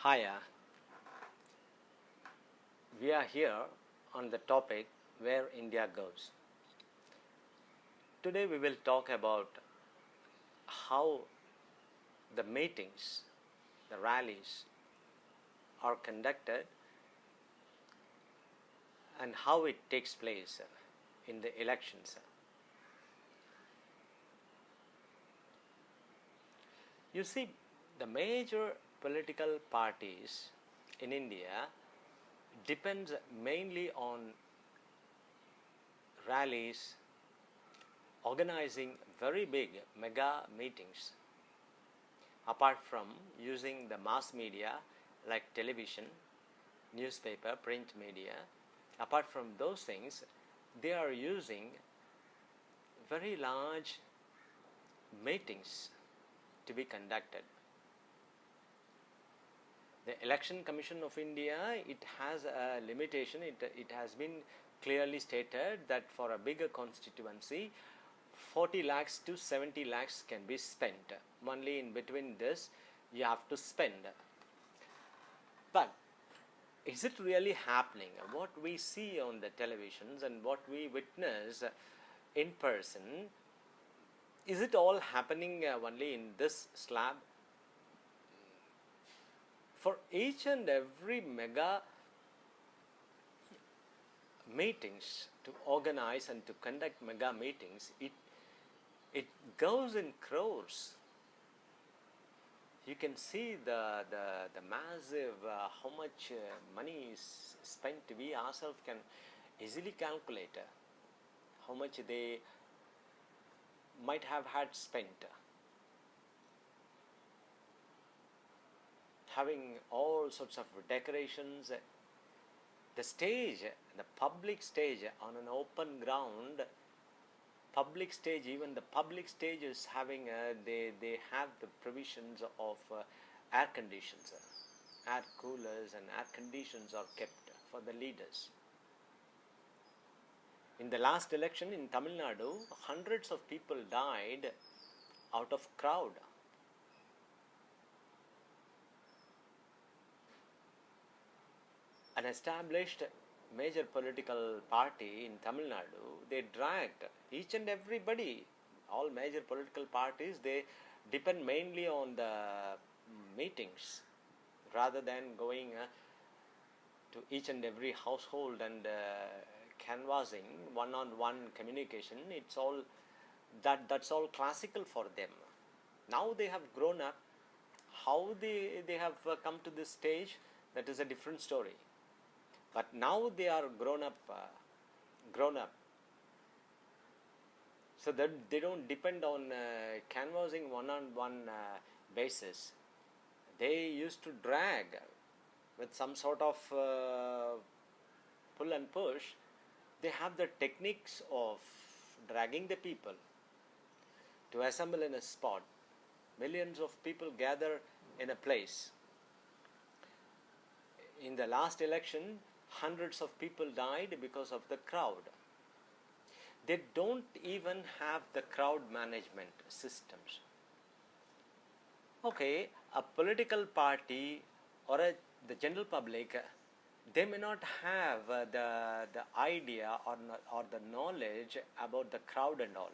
Hiya, we are here on the topic where India goes. Today we will talk about how the meetings, the rallies are conducted and how it takes place in the elections. You see, the major political parties in India depends mainly on rallies, organizing very big mega meetings. Apart from using the mass media like television, newspaper, print media, apart from those things, they are using very large meetings to be conducted. The Election Commission of India, it has a limitation. It has been clearly stated that for a bigger constituency, 40 lakhs to 70 lakhs can be spent. Only in between this, you have to spend. But is it really happening? What we see on the televisions and what we witness in person, is it all happening only in this slab? For each and every mega meetings, to organize and to conduct mega meetings, it goes in crores. You can see the massive how much money is spent. We ourselves can easily calculate how much they might have had spent. Having all sorts of decorations, the stage, the public stage on an open ground, public stage, even the public stage is having they have the provisions of air conditions, air coolers and air conditions are kept for the leaders. In the last election in Tamilnadu, hundreds of people died out of crowd. An established major political party in Tamil Nadu, they dragged each and everybody, all major political parties, they depend mainly on the meetings rather than going to each and every household and canvassing one-on-one communication. It's all that's all classical for them. Now they have grown up. How they have come to this stage, that is a different story. But now they are grown up, so that they don't depend on canvassing one-on-one basis. They used to drag with some sort of pull and push. They have the techniques of dragging the people to assemble in a spot. Millions of people gather in a place. In the last election, hundreds of people died because of the crowd. They don't even have the crowd management systems. Okay, a political party or the general public, they may not have the idea or the knowledge about the crowd and all.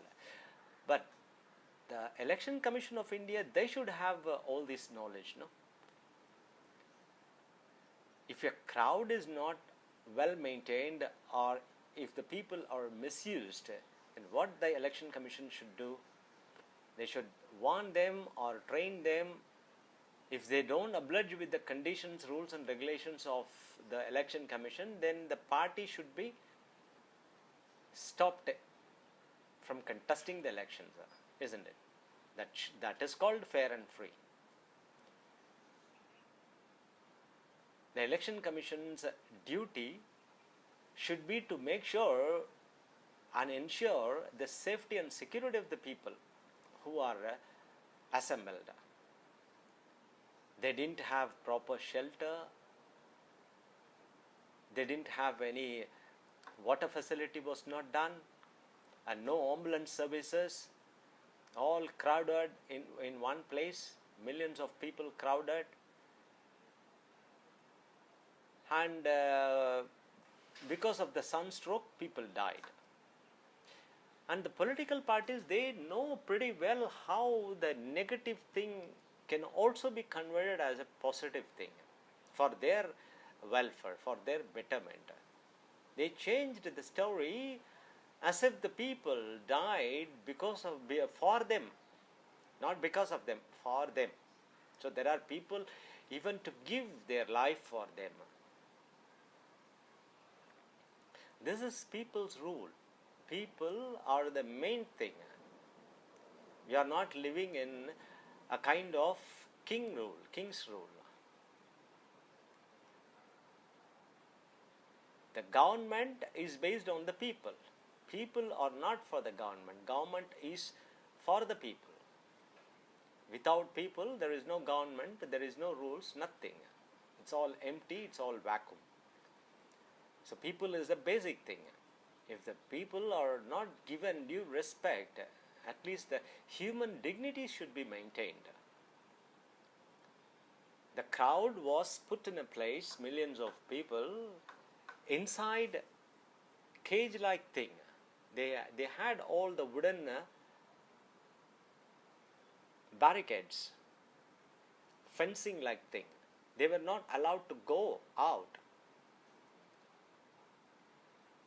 But the Election Commission of India, they should have all this knowledge, no? If a crowd is not well maintained, or if the people are misused, then what the Election Commission should do, they should warn them or train them. If they don't oblige with the conditions, rules and regulations of the Election Commission, then the party should be stopped from contesting the elections, isn't it? That is called fair and free. The Election Commission's duty should be to make sure and ensure the safety and security of the people who are assembled. They didn't have proper shelter. They didn't have any water facility was not done, and no ambulance services. All crowded in one place, millions of people crowded. and because of the sunstroke people died. And the political parties, they know pretty well how the negative thing can also be converted as a positive thing for their welfare, for their betterment. They changed the story as if the people died because of, for them, not because of them, for them. So there are people even to give their life for them. This is people's rule. People are the main thing. We are not living in a kind of king's rule. The government is based on the people. People are not for the government. Government is for the people. Without people, there is no government, there is no rules, nothing. It's all empty, it's all vacuum. So people is the basic thing. If the people are not given due respect, at least the human dignity should be maintained. The crowd was put in a place, millions of people, inside cage-like thing. They had all the wooden barricades, fencing-like thing. They were not allowed to go out.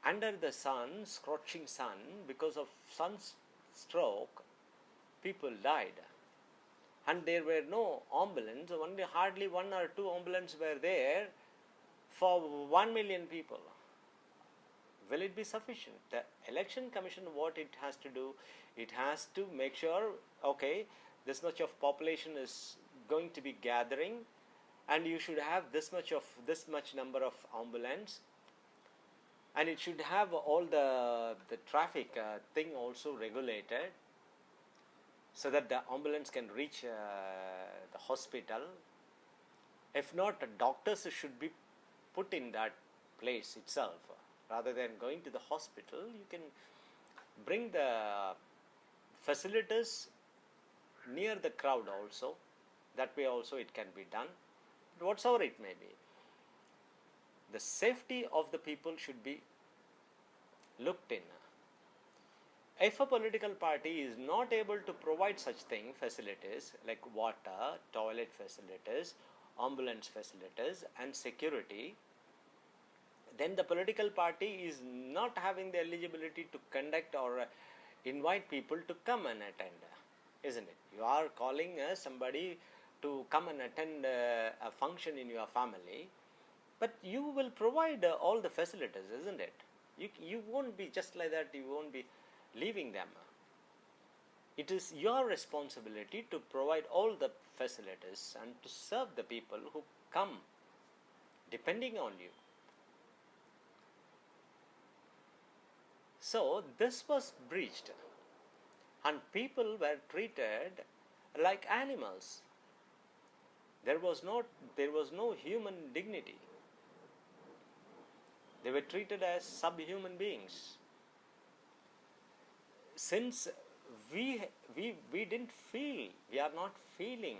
Under the sun, scorching sun, because of sunstroke, people died. And there were no ambulance, only hardly 1 or 2 ambulances were there for 1 million people. Will it be sufficient? The election commission, what it has to do, it has to make sure, okay, this much of population is going to be gathering, and you should have this much number of ambulance, and it should have all the traffic thing also regulated, so that the ambulance can reach the hospital. If not, the doctors should be put in that place itself. Rather than going to the hospital, you can bring the facilities near the crowd also. That way also it can be done. But whatsoever it may be, the safety of the people should be looked in. If a political party is not able to provide such facilities like water, toilet facilities, ambulance facilities and security, then the political party is not having the eligibility to conduct or invite people to come and attend, isn't it? You are calling somebody to come and attend a function in your family, but you will provide all the facilities, isn't it? You won't be just like that, you won't be leaving them. It is your responsibility to provide all the facilities and to serve the people who come depending on you. So this was breached, and people were treated like animals. There was no human dignity. They were treated as subhuman beings. Since we didn't feel, we are not feeling,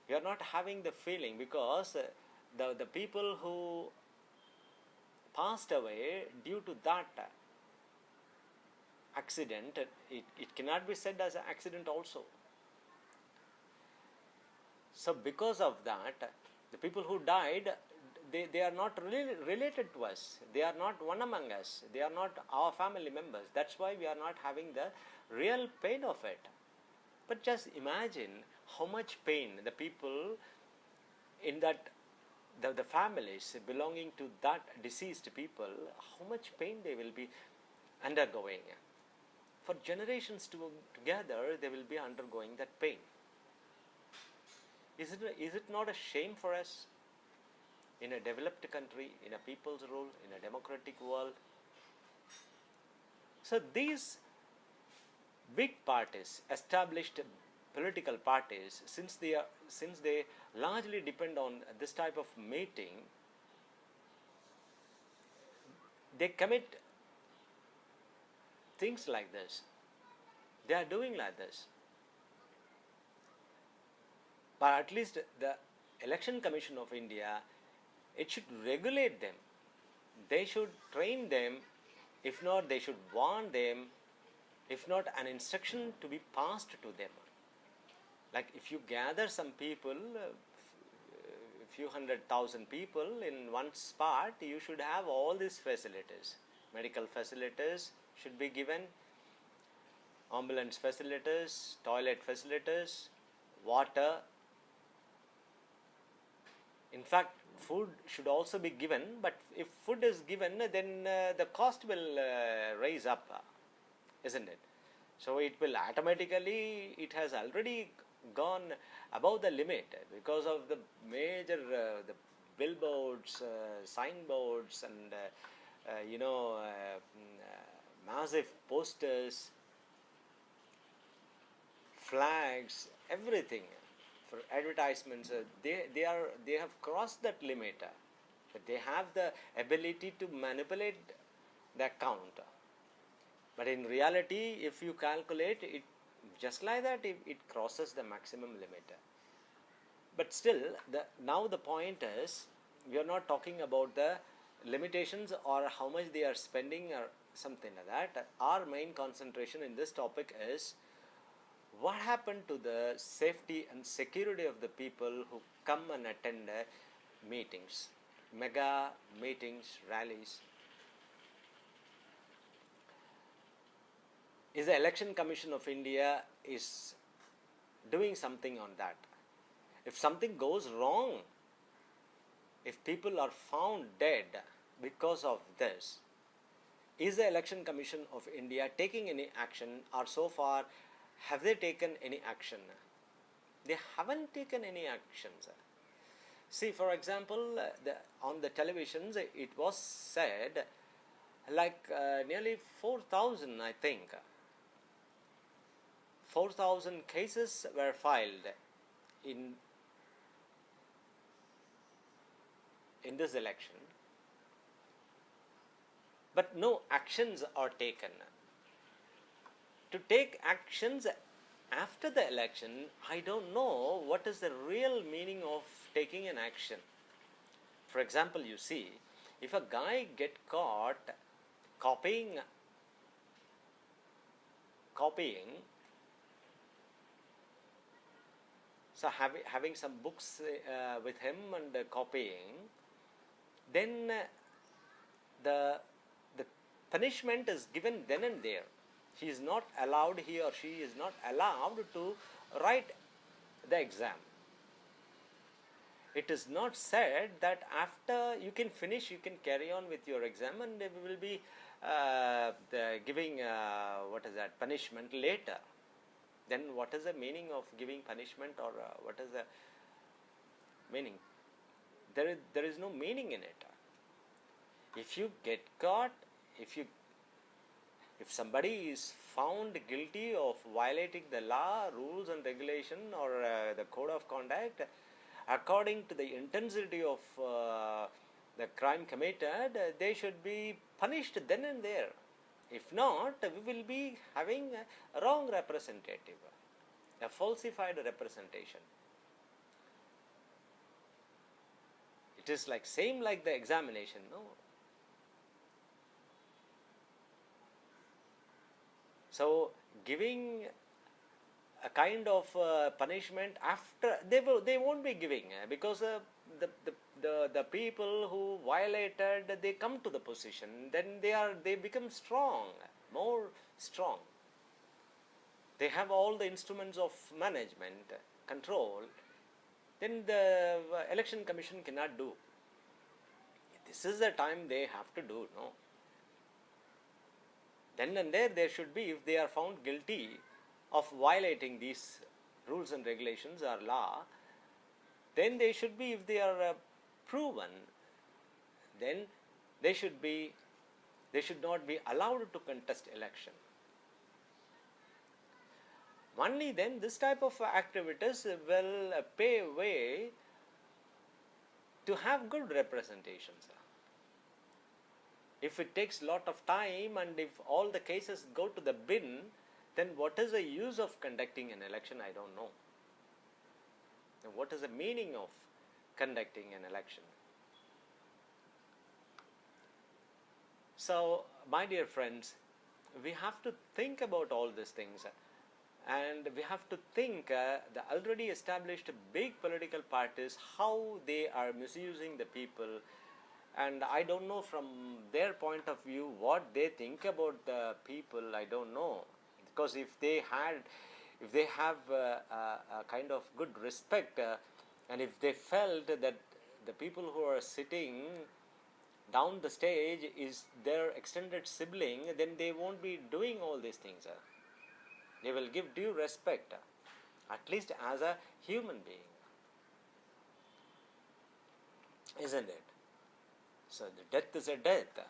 we are not having the feeling, because the people who passed away due to that accident, it cannot be said as an accident also. So because of that, the people who died, they are not really related to us. They are not one among us. They are not our family members. That's why we are not having the real pain of it. But just imagine how much pain the people in that, the families belonging to that deceased people, how much pain they will be undergoing. For generations together, they will be undergoing that pain. Is it not a shame for us? In a developed country, in a people's rule, in a democratic world. So these big parties, established political parties, since they largely depend on this type of meeting, they commit things like this. They are doing like this. But at least the Election Commission of India It should regulate them. They should train them. If not, they should warn them. If not, an instruction to be passed to them. Like if you gather some people, a few 100,000 people in one spot, you should have all these facilities. Medical facilities should be given, ambulance facilities, toilet facilities, water. In fact, food should also be given, but if food is given, then the cost will rise up, isn't it? So it will automatically, it has already gone above the limit because of the major the billboards, signboards, and massive posters, flags, everything for advertisements. They have crossed that limit, but they have the ability to manipulate the account. But in reality, if you calculate it just like that, it crosses the maximum limit. But still, now the point is, we are not talking about the limitations or how much they are spending or something like that. Our main concentration in this topic is what happened to the safety and security of the people who come and attend meetings, mega meetings, rallies. Is the Election Commission of India is doing something on that? If something goes wrong, if people are found dead because of this, is the Election Commission of India taking any action, or so far have they taken any action? They haven't taken any actions. See, for example, on the televisions it was said like nearly 4,000, I think. 4,000 cases were filed in this election, but no actions are taken. To take actions after the election, I don't know what is the real meaning of taking an action. For example, you see, if a guy get caught copying, so having some books with him and copying, then the punishment is given then and there. He is not allowed, he or she is not allowed to write the exam. It is not said that after you can finish, you can carry on with your exam, and we will be giving punishment later. Then what is the meaning of giving punishment, or what is the meaning? There is no meaning in it. If you get caught, if somebody is found guilty of violating the law, rules and regulation, or the code of conduct, according to the intensity of the crime committed, they should be punished then and there. If not, we will be having a wrong representative, a falsified representation. It is like same like the examination, no? So giving a kind of punishment after, they won't be giving, because the people who violated, they come to the position, then they become strong, more strong. They have all the instruments of management, control. Then the election commission cannot do. This is the time they have to do, no? Then and there should be, if they are found guilty of violating these rules and regulations or law, then they should be, if they are proven, then they should not be allowed to contest election. Only then this type of activities will pave way to have good representations. If it takes lot of time and if all the cases go to the bin, then what is the use of conducting an election? I don't know. And what is the meaning of conducting an election? So, my dear friends, we have to think about all these things, and we have to think the already established big political parties, how they are misusing the people. And I don't know from their point of view what they think about the people. I don't know, because if they have a kind of good respect, and if they felt that the people who are sitting down the stage is their extended sibling, then they won't be doing all these things. They will give due respect, at least as a human being, isn't it? So the death is a death.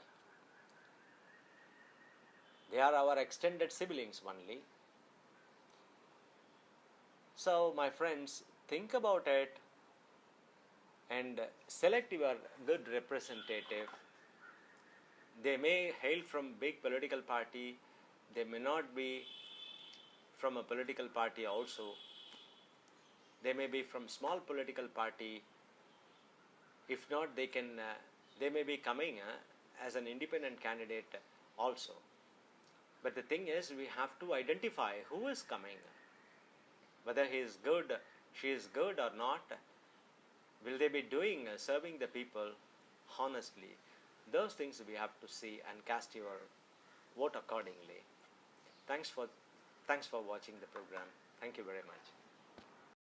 They are our extended siblings only. So, my friends, think about it and select your good representative. They may hail from big political party, they may not be from a political party also. They may be from small political party. If not, they may be coming as an independent candidate also. But the thing is, we have to identify who is coming, whether he is good, she is good or not. Will they be doing serving the people honestly? Those things we have to see and cast your vote accordingly. Thanks for watching the program. Thank you very much.